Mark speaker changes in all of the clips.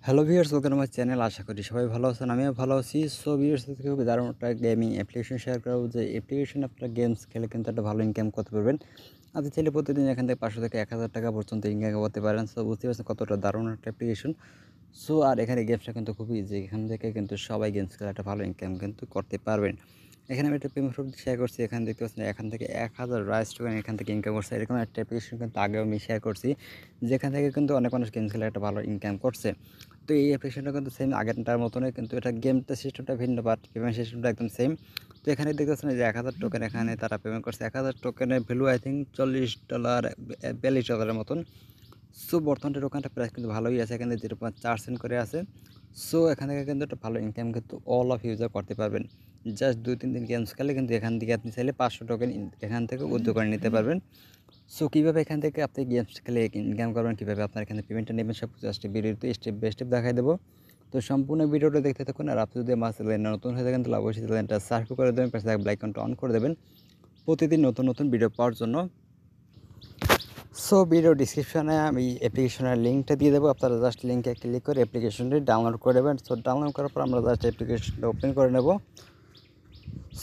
Speaker 1: Hello viewers, welcome আমার channel. আশা করি সবাই ভালো আছেন, আমিও ভালো আছি। সো ভিউয়ার্স, আজকে খুবই দারুণ একটা গেমিং অ্যাপ্লিকেশন শেয়ার করব, যে অ্যাপ্লিকেশন আপনারা গেমস খেলে কিন্তু একটা ভালো ইনকাম করতে পারবেন। আপনি চাইলে প্রতিদিন এখান থেকে 500 থেকে 1000 টাকা পর্যন্ত ইনকাম করতে পারেন। সো বুঝতে পারছেন কতটা দারুণ একটা অ্যাপ্লিকেশন। সো আর এখানে গেমসটা কিন্তু খুবই ইজি, এখান থেকে কিন্তু সবাই গেমস খেলে একটা ভালো ইনকাম কিন্তু করতে পারবেন। এখানে আমি একটা পেমেন্ট প্রুফ শেয়ার করছি, এখানে দেখতে পাচ্ছেন এখান থেকে 1000 রাইস টোকেন এখান থেকে ইনকাম করছে। এরকম একটা অ্যাপ্লিকেশন কিন্তু আগেও আমি শেয়ার করছি, যেখান থেকে কিন্তু অনেক মানুষ গেমস খেলে একটা ভালো ইনকাম করছে। তো এই অ্যাপ্লিকেশনটা কিন্তু সেম আগেরটার মতনই, কিন্তু এটা গেমটা সিস্টেমটা ভিন্ন, বাট পেমেন্ট সিস্টেমটা একদম সেম। তো এখানে দেখতেছেন যে 1000 টোকেন এখানে তারা পেমেন্ট করছে। 1000 টোকেনের ভ্যালু আই থিঙ্ক $40 $42 মতন। সো বর্তমানে টোকেনটা প্রাইস কিন্তু ভালোই আছে, এখানে 0.4 সেন্ট করে আছে। সো এখান থেকে কিন্তু একটা ভালো ইনকাম কিন্তু অল অফ ইউজার করতে পারবেন। জাস্ট 2-3 দিন গেমস খেলে কিন্তু এখান থেকে আপনি চাইলে 500 টোকেন এখান থেকে উইথড্র করে নিতে পারবেন। সো কীভাবে এখান থেকে আপনি গেমস খেলে ইনকাম করবেন, কীভাবে আপনার এখানে পেমেন্টটা নেবেন, সব কিছু আজকে ভিডিওতে স্টেপ বাই স্টেপ দেখাই দেবো। তো সম্পূর্ণ ভিডিওটা দেখতে থাকুন। আর আপনি যদি আমার চ্যানেলে নতুন হয়ে থাকেন তাহলে অবশ্যই চ্যানেলটা সাবস্ক্রাইব করে দেবেন, পাশে থাকা বেল আইকনটা অন করে দেবেন প্রতিদিন নতুন নতুন ভিডিও পাওয়ার জন্য। সো ভিডিও ডিসক্রিপশনে আমি অ্যাপ্লিকেশনের লিঙ্কটা দিয়ে দেবো, আপনারা জাস্ট লিঙ্কে ক্লিক করে অ্যাপ্লিকেশনটি ডাউনলোড করে দেবেন। সো ডাউনলোড করার পর আমরা জাস্ট অ্যাপ্লিকেশনটা ওপেন করে নেব।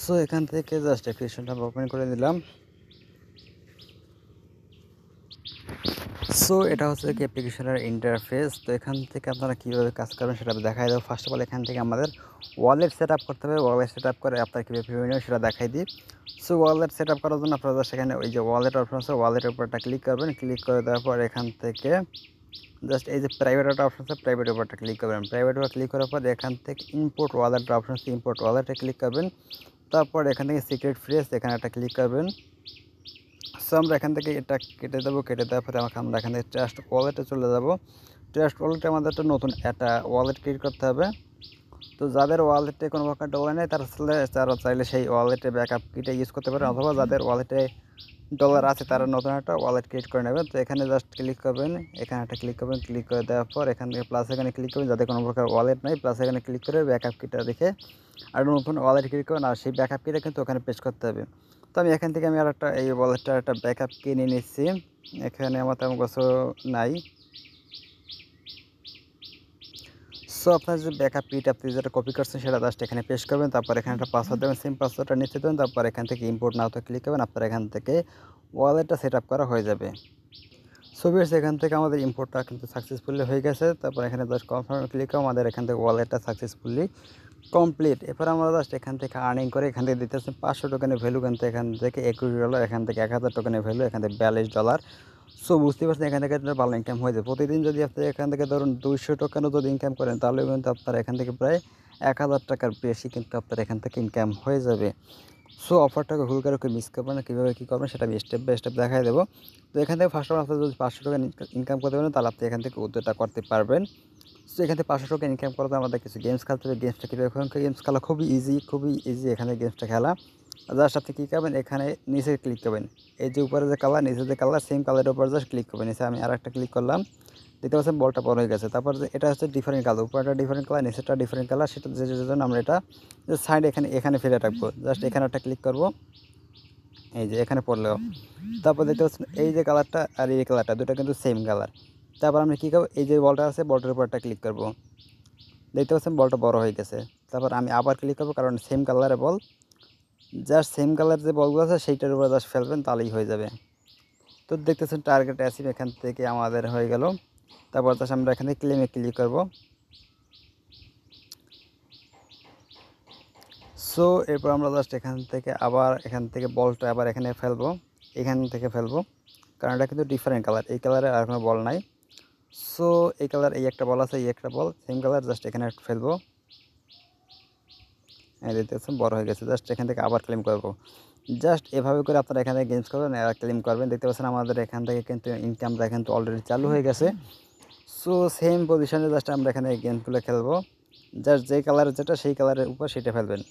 Speaker 1: সো এখান থেকে জাস্ট অ্যাপ্লিকেশনটা ওপেন করে দিলাম। সো এটা হচ্ছে কি অ্যাপ্লিকেশনের ইন্টারফেস। তো এখান থেকে আপনারা কীভাবে কাজ করবেন সেটা দেখাই দেবো। ফার্স্ট অফ অল এখান থেকে আমাদের ওয়ালেট সেট আপ করতে হবে। ওয়ালেট সেট আপ করে আপনার কীভাবে পেমেন্ট নেবেন সেটা দেখাই দিই। সো ওয়ালেট সেট আপ করার জন্য আপনারা সেখানে ওই যে ওয়ালেট অপশন আছে, ওয়ালেটের উপরটা ক্লিক করবেন। ক্লিক করে দেওয়ার পর এখান থেকে জাস্ট এই যে প্রাইভেট একটা অপশন আছে, প্রাইভেটের উপরটা ক্লিক করবেন। প্রাইভেট উপর ক্লিক করার পর এখান থেকে ইম্পোর্ট ওয়ালেটের অপশন আছে, ইম্পোর্ট ওয়ালেটে ক্লিক করবেন। তারপর এখান থেকে সিক্রেট ফ্রেজ এখানে একটা ক্লিক করবেন। সো আমরা এখান থেকে এটা কেটে দেবো। কেটে দেওয়ার পরে আমরা এখান থেকে ট্রাস্ট ওয়ালেটে চলে যাব। ট্রাস্ট ওয়ালেটে আমাদের একটা নতুন একটা ওয়ালেট ক্রিয়েট করতে হবে। তো যাদের ওয়ালেটে কোনো প্রকার ডলার নেই তারা চাইলে সেই ওয়ালেটে ব্যাকআপ কিটা ইউজ করতে পারে, অথবা যাদের ওয়ালেটে ডলার আছে তারা নতুন একটা ওয়ালেট ক্রিয়েট করে নেবেন। তো এখানে জাস্ট ক্লিক করবেন, এখানে একটা ক্লিক করবেন। ক্লিক করে দেওয়ার পর এখান থেকে প্লাস এখানে ক্লিক করবেন, যাদের কোনো প্রকার ওয়ালেট নাই প্লাস এখানে ক্লিক করে ব্যাকআপ কিটা রেখে আর নতুন ওয়ালেট ক্রিয়েট করবেন। আর সেই ব্যাকআপ কিটা কিন্তু ওখানে পেস্ট করতে হবে। তো আমি এখান থেকে আর একটা এই ওয়ালেটটার একটা ব্যাকআপ কিনে নিচ্ছি। এখানে আমার তেমন কিছু নাই। সো আপনার যে ব্যাকআপ কিট আপনি যেটা কপি করছেন সেটা জাস্ট এখানে পেস্ট করবেন। তারপর এখানে একটা পাসওয়ার্ড দেবেন, সেম পাসওয়ার্ডটা নিচে দেবেন। তারপর এখান থেকে ইম্পোর্ট নাওতে ক্লিক করবেন, আপনার এখান থেকে ওয়ালেটটা সেট আপ করা হয়ে যাবে। সো ভিউয়ার্স, এখান থেকে আমাদের ইম্পোর্টটা কিন্তু সাকসেসফুলি হয়ে গেছে। তারপর এখানে জাস্ট কনফার্ম ক্লিক করে আমাদের এখান থেকে ওয়ালেটটা সাকসেসফুলি কমপ্লিট। এরপর আমরা জাস্ট এখান থেকে আর্নিং করে এখান থেকে দিতেছি 500 টোকেনের ভ্যালু, কিন্তু এখান থেকে $21, এখান থেকে 1000 টোকেনের ভ্যালু, এখান থেকে $42। সো বুঝতে পারছেন এখান থেকে আপনার ভালো ইনকাম হয়ে যায়। প্রতিদিন যদি আপনি এখান থেকে ধরুন 200 টোকেনও যদি ইনকাম করেন তাহলে কিন্তু আপনার এখান থেকে প্রায় 1000 টাকার বেশি কিন্তু আপনার এখান থেকে ইনকাম হয়ে যাবে। সো অফারটাকে ভুল করে মিস করবেন না, কীভাবে কী করবেন সেটা আমি স্টেপ বাই স্টেপ দেখাই দেবো। তো এখান থেকে ফার্স্ট অফ অল আপনি যদি 500 টাকা ইনকাম করতে পারেন তাহলে আপনি এখান থেকে উদ্যোগটা করতে পারবেন। সো এখান থেকে 500 টাকা ইনকাম করাতে আমাদের কিছু গেমস খেলতে হবে। গেমসটা কীভাবে, এখানকার গেমস খেলা খুবই ইজি এখানে গেমসটা খেলা। জাস্ট আপনি কী করবেন, এখানে নিচে ক্লিক করবেন। এই যে উপরে যে কালার, নিচে যে কালার, সেম কালারের উপর জাস্ট ক্লিক করবেন। নিচে আমি আরেকটা ক্লিক করলাম, দেখতে পাচ্ছেন বলটা বড় হয়ে গেছে। তারপর যে এটা হচ্ছে ডিফারেন্ট কালার, উপরটা ডিফারেন্ট কালার, নিচেটা ডিফারেন্ট কালার, সেটা যে জন্য আমরা এটা সাইড এখানে ফেলে রাখবো। জাস্ট এখানে একটা ক্লিক করবো, এই যে এখানে পড়লেও। তারপর দেখতে পাচ্ছেন এই যে কালারটা আর এই কালারটা দুটো কিন্তু সেম কালার। তারপর আমরা কী করবো, এই যে বলটা আছে বলটার উপর একটা ক্লিক করবো, দেখতে পাচ্ছেন বলটা বড় হয়ে গেছে। তারপর আমি আবার ক্লিক করবো, কারণ সেম কালারের বল, জাস্ট সেম কালার যে বলগুলো আছে সেইটার উপর জাস্ট ফেলবেন তাহলেই হয়ে যাবে। তো দেখতেছেন টার্গেট অ্যাচিভ এখান থেকে আমাদের হয়ে গেল। তারপর জাস্ট আমরা এখানে ক্লেমে ক্লিক করব। সো এরপর আমরা জাস্ট এখান থেকে বলটা আবার এখানে ফেলবো, এখান থেকে ফেলবো, কারণ এটা কিন্তু ডিফারেন্ট কালার, এই কালারে আর কোনো বল নাই। সো এই কালার, এই একটা বল আছে, এই একটা বল সেম কালার, জাস্ট এখানে ফেলবো। দেখতেছেন বড় হয়ে গেছে। জাস্ট এখান থেকে আবার ক্লেম করব। জাস্ট এভাবে করে আপনারা এখানে গেমস করবেন আর ক্লেম করবেন। দেখতে পাচ্ছেন আমাদের এখান থেকে কিন্তু ইনকামটা কিন্তু অলরেডি চালু হয়ে গেছে। সো সেম পজিশনে জাস্ট আমরা এখানে গেমসগুলো খেলবো। জাস্ট যে কালারের যেটা সেই কালারের উপর সেটা ফেলবেন।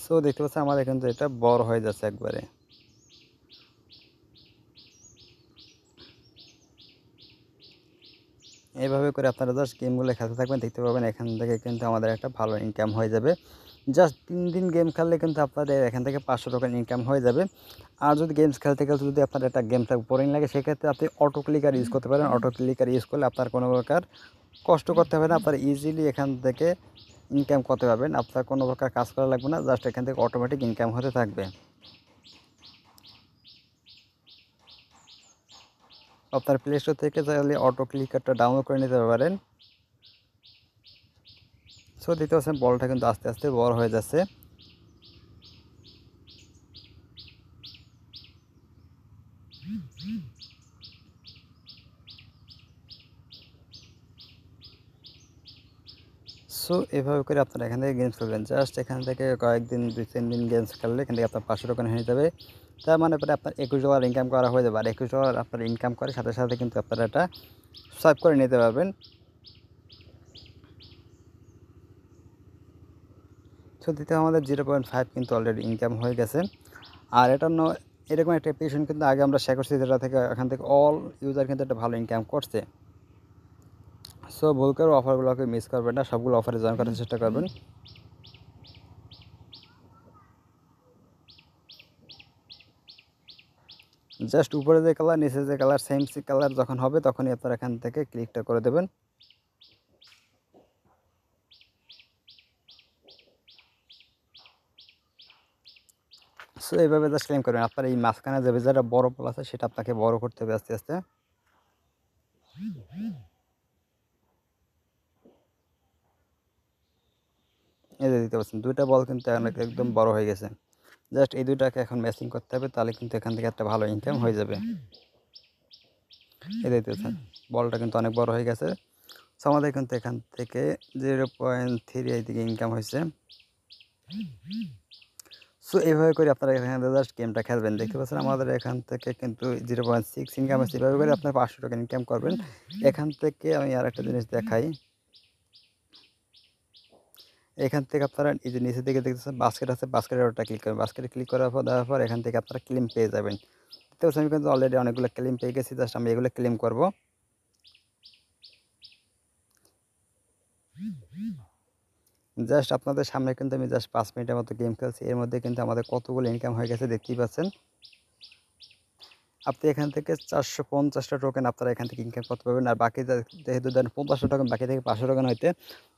Speaker 1: সো দেখতে পাচ্ছেন আমাদের কিন্তু এটা বড় হয়ে যাচ্ছে একবারে। এইভাবে করে আপনারা জাস্ট গেমগুলো খেলতে থাকবেন, দেখতে পাবেন এখান থেকে কিন্তু আমাদের একটা ভালো ইনকাম হয়ে যাবে। জাস্ট 3 দিন গেম খেললে কিন্তু আপনাদের এখান থেকে 500 টোকেন ইনকাম হয়ে যাবে। আর যদি গেমস খেলতে খেলতে যদি আপনার একটা গেমটা বোরিং লাগে সেক্ষেত্রে আপনি অটো ক্লিকার ইউজ করতে পারেন। অটো ক্লিকার ইউজ করলে আপনার কোনো প্রকার কষ্ট করতে হবে না, আপনার ইজিলি এখান থেকে ইনকাম করতে পারবেন। আপনার কোনো প্রকার কাজ করা লাগবে না, জাস্ট এখান থেকে অটোমেটিক ইনকাম হতে থাকবে। আপনার প্লে স্টোর থেকে চাইলে অটো ক্লিকারটা ডাউনলোড করে নিতে পারেন। সো দেখতে পাচ্ছেন বলটা কিন্তু আস্তে আস্তে বড় হয়ে যাচ্ছে। সো এভাবে করে আপনারা এখান থেকে গেমস খেলবেন। জাস্ট এখান থেকে কয়েকদিন 2-3 দিন গেমস খেললে এখান থেকে আপনার 500 টোকেন হয়ে যাবে। তার মানে পরে আপনার $21 ইনকাম করা হয়ে যাবে। আর $21 আপনার ইনকাম করে সাথে সাথে কিন্তু আপনারা এটা সোয়াইপ করে নিতে পারবেন। সো দিতে আমাদের 0.5 কিন্তু অলরেডি ইনকাম হয়ে গেছে। আর এটা এরকম একটা অ্যাপ্লিকেশন কিন্তু আগে আমরা শেয়ার করছি, যেটা থেকে এখান থেকে অল ইউজার কিন্তু একটা ভালো ইনকাম করছে। সো ভুল করে অফারগুলোকে মিস করবেন না, সবগুলো অফারে জয়েন করার চেষ্টা করবেন। জাস্ট উপরে যে কালার নিচে যে কালার সেম কালার যখন হবে তখনই আপনারা এখান থেকে ক্লিকটা করে দেবেন। সো এইভাবে জাস্ট ক্লেম করবেন। আপনার এই মাঝখানে যে যেটা বড় বল আছে সেটা আপনাকে বড় করতে হবে আস্তে আস্তে। এই যে দিতে পারছেন দুইটা বল কিন্তু একদম বড় হয়ে গেছে। জাস্ট এই দুইটাকে এখন ম্যাচিং করতে হবে, তাহলে কিন্তু এখান থেকে একটা ভালো ইনকাম হয়ে যাবে। এই দেখতে পাচ্ছেন বলটা কিন্তু অনেক বড় হয়ে গেছে। সো আমাদের কিন্তু এখান থেকে 0.3 এইদিকে ইনকাম হয়েছে। সো এইভাবে করে আপনারা এখানে জাস্ট গেমটা খেলবেন। দেখতে পাচ্ছেন আমাদের এখান থেকে কিন্তু 0.6 ইনকাম হচ্ছে। এভাবে করে আপনার 500 টাকা ইনকাম করবেন। এখান থেকে আমি আর একটা জিনিস দেখাই। এখান থেকে আপনারা এই যে নিচের দিকে দেখতেছেন বাস্কেট আছে, বাস্কেটের ওটা ক্লিক করবেন। বাস্কেটে ক্লিক করার পর দেওয়ার পর এখান থেকে আপনারা ক্লেম পেয়ে যাবেন। দেখতে পাচ্ছেন আমি কিন্তু অলরেডি অনেকগুলো ক্লেম পেয়ে গেছি। জাস্ট আমি এগুলো ক্লেম করব। জাস্ট আপনাদের সামনে কিন্তু আমি জাস্ট 5 মিনিটের মতো গেম খেলছি। এর মধ্যে কিন্তু আমাদের কতগুলো ইনকাম হয়ে গেছে দেখতেই পাচ্ছেন। আপনি এখান থেকে 450টা টোকেন আপনারা এখান থেকে ইনকাম করতে পারবেন। আর বাকি যেহেতু দেন 50টা টোকেন বাকি থেকে 500 টোকেন হইতে,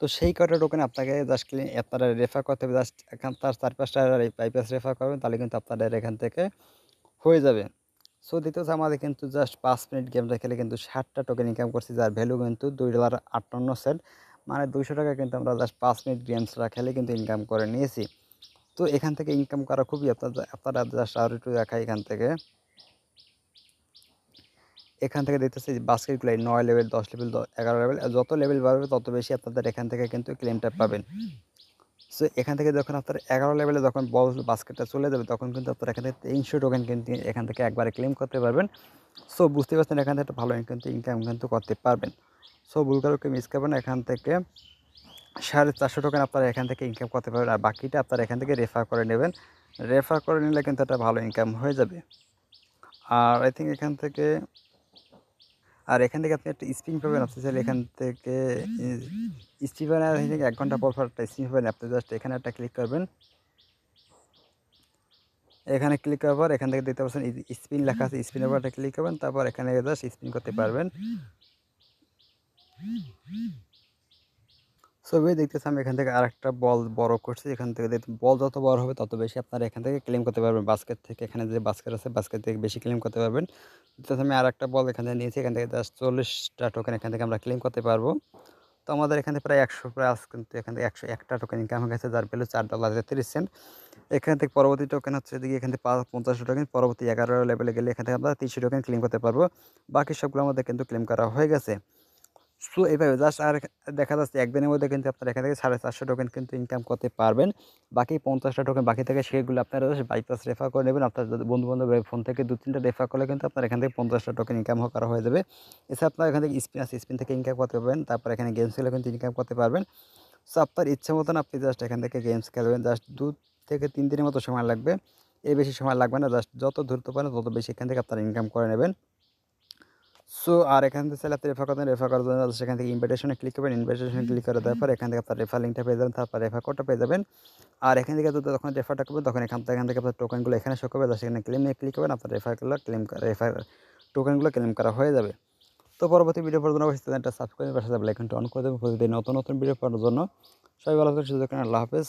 Speaker 1: তো সেই কয়টা টোকেন আপনাকে জাস্ট আপনারা রেফার করতে হবে। জাস্ট এখান তার 4-5টা বাইপাস রেফার করবেন, তাহলে কিন্তু আপনাদের এখান থেকে হয়ে যাবে। সো দ্বিতীয় হচ্ছে আমাদের কিন্তু জাস্ট 5 মিনিট গেমটা খেলে কিন্তু 60টা টোকেন ইনকাম করছি, যার ভ্যালু কিন্তু $2.58। মানে 200 টাকা কিন্তু আমরা জাস্ট 5 মিনিট গেমসটা খেলে কিন্তু ইনকাম করে নিয়েছি। তো এখান থেকে ইনকাম করা খুবই আপনারা জাস্ট আর একটু দেখাই এখান থেকে দেখতেছি বাস্কেটগুলো 9 লেভেল, 10 লেভেল, 11 লেভেল, যত লেভেল বাড়বে তত বেশি আপনাদের এখান থেকে কিন্তু ক্লেমটা পাবেন। সো এখান থেকে যখন আপনার 11 লেভেলে যখন বল বাস্কেটটা চলে যাবে তখন কিন্তু আপনারা এখান থেকে 300 টোকেন কিন্তু এখান থেকে একবারে ক্লেম করতে পারবেন। সো বুঝতে পারছেন এখান থেকে একটা ভালো কিন্তু ইনকাম কিন্তু করতে পারবেন। সো ভুল কাউকে মিস করবেন না, এখান থেকে 450 টোকেন আপনারা এখান থেকে ইনকাম করতে পারবেন। আর বাকিটা আপনারা এখান থেকে রেফার করে নেবেন। রেফার করে নিলে কিন্তু একটা ভালো ইনকাম হয়ে যাবে। আর আই থিঙ্ক এখান থেকে আপনি একটা স্পিন পাবেন। আপনি চাইলে এখান থেকে স্টিভেন আর 1 ঘন্টা পর পর একটা স্পিন পাবেন। আপনি জাস্ট এখানে একটা ক্লিক করবেন। এখানে ক্লিক করার পর এখান থেকে দেখতে পাচ্ছেন স্পিন লেখা আছে, স্পিনের উপর একটা ক্লিক করবেন, তারপর এখানে জাস্ট স্পিন করতে পারবেন। সো দেখতেছি আমি এখান থেকে আরেকটা বল বড় করছি। এখান থেকে বল যত বড় হবে তত বেশি আপনারা এখান থেকে ক্লেম করতে পারবেন। বাস্কেট থেকে এখানে যে বাস্কেট আছে বাস্কেট থেকে বেশি ক্লেম করতে পারবেন। দেখতেছি আমি আরেকটা বল এখান থেকে নিয়েছি। এখান থেকে জাস্ট 40টা টোকেন এখান থেকে আমরা ক্লেম করতে পারবো। তো আমাদের এখানে প্রায় 100 প্লাস কিন্তু এখান থেকে 101টা টোকেন ইনকাম হয়ে গেছে, যার ভ্যালু $4.30। এখান থেকে পরবর্তী টোকেন হচ্ছে এদিকে এখান থেকে 50 টোকেন, পরবর্তী 11 লেভেলে গেলে এখান থেকে আমরা 300 টোকেন ক্লেম করতে পারবো। বাকি সবগুলো আমাদের কিন্তু ক্লেম করা হয়ে গেছে। সো এইভাবে জাস্ট আর দেখা যাচ্ছে একদিনের মধ্যে কিন্তু আপনারা এখান থেকে 450 টোকেন কিন্তু ইনকাম করতে পারবেন। বাকি 50টা টোকেন বাকি থেকে সেগুলো আপনারা জাস্ট বাইপাস রেফার করে নেবেন। আপনার যদি বন্ধু-বান্ধবের ফোন থেকে 2-3টা রেফার করলে কিন্তু আপনার এখান থেকে 50টা টোকেন ইনকাম করা হয়ে যাবে। এছাড়া আপনারা এখান থেকে স্পিন আছে, স্পিন থেকে ইনকাম করতে পারবেন। তারপর এখানে গেমস খেলে কিন্তু ইনকাম করতে পারবেন। সো আপনার ইচ্ছা মতন আপনি জাস্ট এখান থেকে গেমস খেলবেন। জাস্ট 2 থেকে 3 দিনের মতো সময় লাগবে, এর বেশি সময় লাগবে না। জাস্ট যত দ্রুত পারেন তত বেশি এখান থেকে আপনারা ইনকাম করে নেবেন। সো আর এখান থেকে চাইলে আপনি রেফার করবেন, রেফার করার জন্য সেখান থেকে ইনভাইটেশনে ক্লিক করবেন, ইনভাইটেশনে ক্লিক করে দেওয়ার পর এখান থেকে আপনার রেফার লিঙ্কটা পেয়ে যাবেন, তারপর রেফার কোডটা পেয়ে যাবেন। আর এখান থেকে যখন রেফারটা করবেন তখন এখান থেকে আপনার টোকেনগুলো এখানে শো করবে, সেখানে ক্লেমে ক্লিক করবেন, আপনার রেফার টোকেনগুলো ক্লেম করা হয়ে যাবে। তো পরবর্তী ভিডিও পাওয়ার জন্য অবশ্যই চ্যানেলটা সাবস্ক্রাইব করে পাশে বেল আইকনটা অন করে দেবেন প্রতিদিন নতুন নতুন ভিডিও পাওয়ার জন্য। সবাই ভালো থাকবেন, সুস্থ থাকবেন, আল্লাহ হাফেজ।